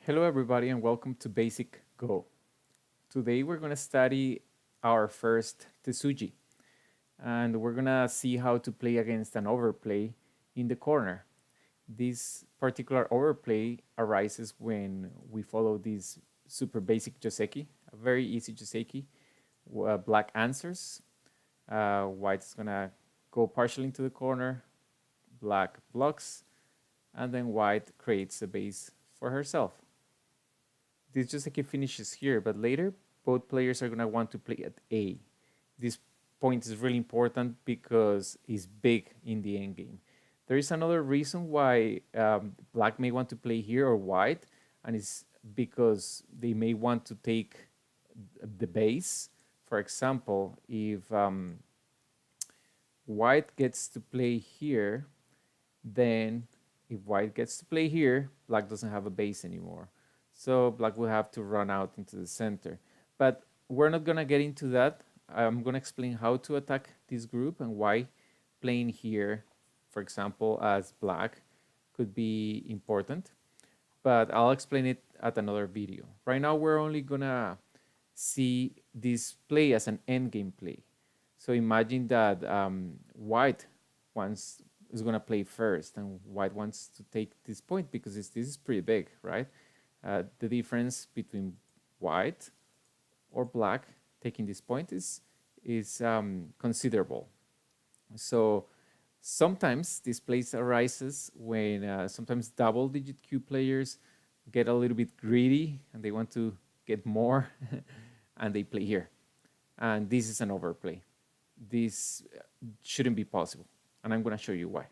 Hello everybody and welcome to Basic Go. Today we're going to study our first Tesuji and we're going to see how to play against an overplay in the corner. This particular overplay arises when we follow this super basic Joseki, a very easy Joseki. Black answers, white's going to go partially into the corner, black blocks, and then white creates a base for herself. This just like it finishes here, but later both players are going to want to play at A. This point is really important because it's big in the end game. There is another reason why black may want to play here or white, and it's because they may want to take the base. For example, if white gets to play here, then if white gets to play here, black doesn't have a base anymore. So black will have to run out into the center. But we're not going to get into that. I'm going to explain how to attack this group and why playing here, for example, as black could be important. But I'll explain it at another video. Right now, we're only going to see this play as an endgame play. So imagine that white is going to play first and white wants to take this point because this is pretty big, right? The difference between white or black taking this point is considerable. So sometimes this place arises when sometimes double-digit Q players get a little bit greedy and they want to get more and they play here. And this is an overplay. This shouldn't be possible. And I'm going to show you why.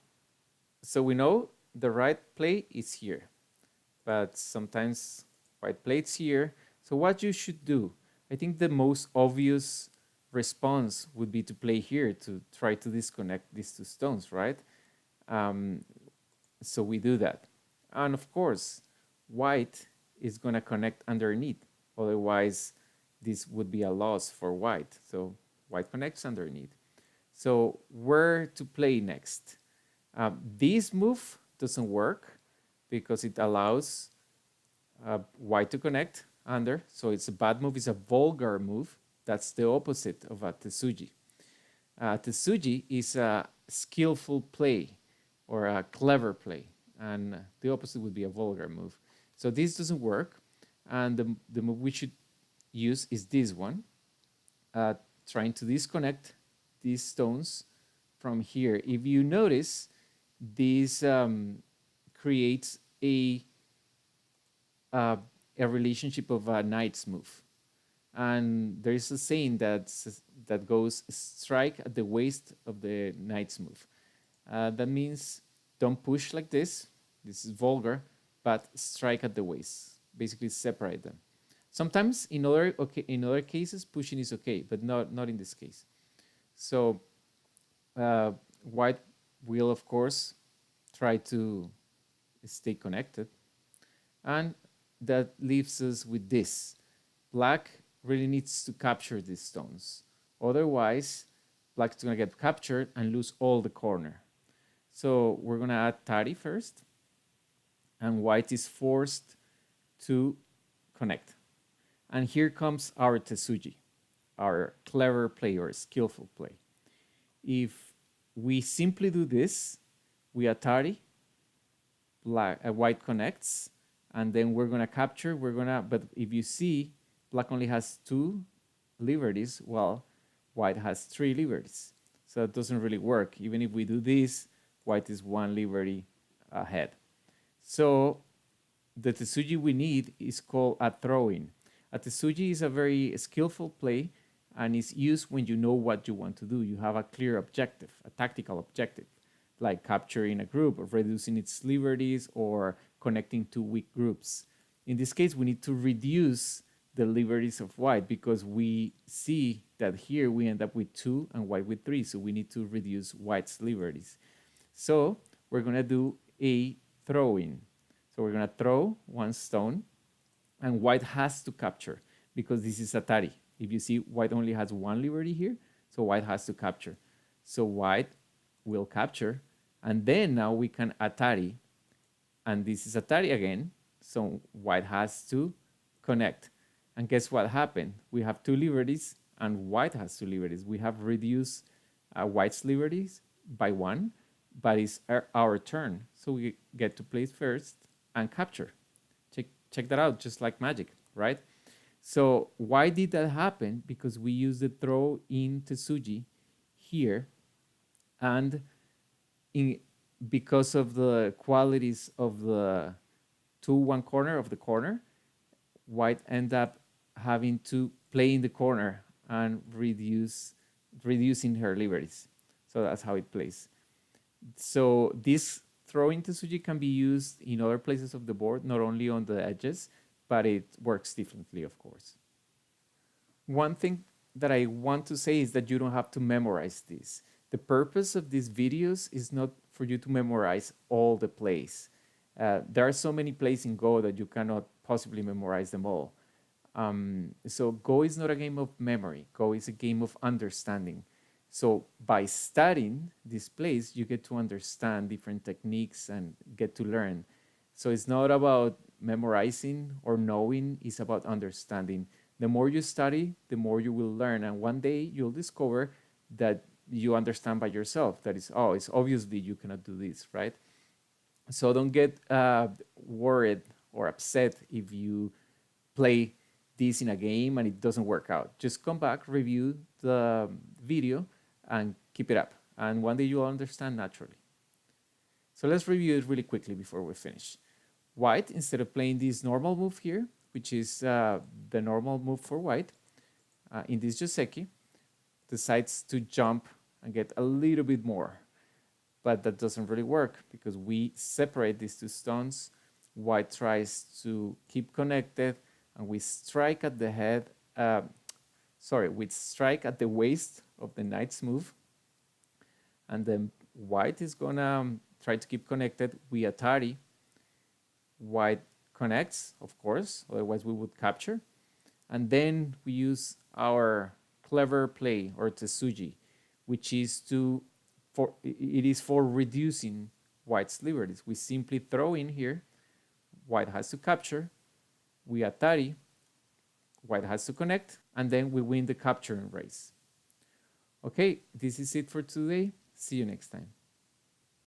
So we know the right play is here, but sometimes white plays here. So what you should do, I think the most obvious response would be to play here to try to disconnect these two stones, right? So we do that. And of course, white is going to connect underneath. Otherwise, this would be a loss for white. So white connects underneath. So where to play next? This move doesn't work because it allows white to connect under. So it's a bad move. It's a vulgar move. That's the opposite of a Tesuji. Tesuji is a skillful play or a clever play. And the opposite would be a vulgar move. So this doesn't work. And the move we should use is this one, trying to disconnect these stones from here. If you notice, this creates a relationship of a knight's move. And there is a saying that goes strike at the waist of the knight's move. That means don't push like this. This is vulgar, but strike at the waist. Basically separate them. Sometimes in other cases, pushing is okay, but not in this case. So white will, of course, try to stay connected. And that leaves us with this. Black really needs to capture these stones. Otherwise, black is going to get captured and lose all the corner. So we're going to add Tari first. And white is forced to connect. And here comes our Tesuji, our clever play or skillful play. If we simply do this, we Atari, white connects, and then we're gonna capture, but if you see, black only has 2 liberties, while white has 3 liberties. So it doesn't really work. Even if we do this, white is 1 liberty ahead. So the Tesuji we need is called a throw-in. A Tesuji is a very skillful play and is used when you know what you want to do. You have a clear objective, a tactical objective, like capturing a group or reducing its liberties or connecting 2 weak groups. In this case, we need to reduce the liberties of white because we see that here we end up with 2 and white with 3. So we need to reduce white's liberties. So we're going to do a throw-in. So we're going to throw 1 stone and white has to capture because this is Atari. If you see, white only has 1 liberty here, so white has to capture. So white will capture, and then now we can Atari, and this is Atari again, So white has to connect. And guess what happened? We have two liberties and white has two liberties. We have reduced white's liberties by one, but it's our turn. So we get to place first and capture. Check that out, just like magic, right? So why did that happen? Because we used the throw in Tesuji here, and in, because of the qualities of the one corner of the corner, white end up having to play in the corner and reducing her liberties. So that's how it plays. So this throw into Tesuji can be used in other places of the board, not only on the edges, but it works differently, of course. One thing that I want to say is that you don't have to memorize this. The purpose of these videos is not for you to memorize all the plays. There are so many plays in Go that you cannot possibly memorize them all. So Go is not a game of memory. Go is a game of understanding. So by studying these plays, you get to understand different techniques and get to learn. So it's not about memorizing or knowing, it's about understanding. The more you study, the more you will learn. And one day you'll discover that you understand by yourself. That is, oh, it's obviously you cannot do this, right? So don't get worried or upset if you play this in a game and it doesn't work out. Just come back, review the video, and keep it up. And one day you'll understand naturally. So let's review it really quickly before we finish. White, instead of playing this normal move here, which is the normal move for white, in this Joseki, decides to jump and get a little bit more. But that doesn't really work because we separate these two stones. White tries to keep connected, and we strike at the head, we strike at the waist of the knight's move. And then white is gonna try to keep connected. We atari. White connects, of course, otherwise we would capture. And then we use our clever play or Tesuji, which is for reducing white's liberties. We simply throw in here, white has to capture, we atari, white has to connect, and then we win the capturing race. Okay, this is it for today. See you next time.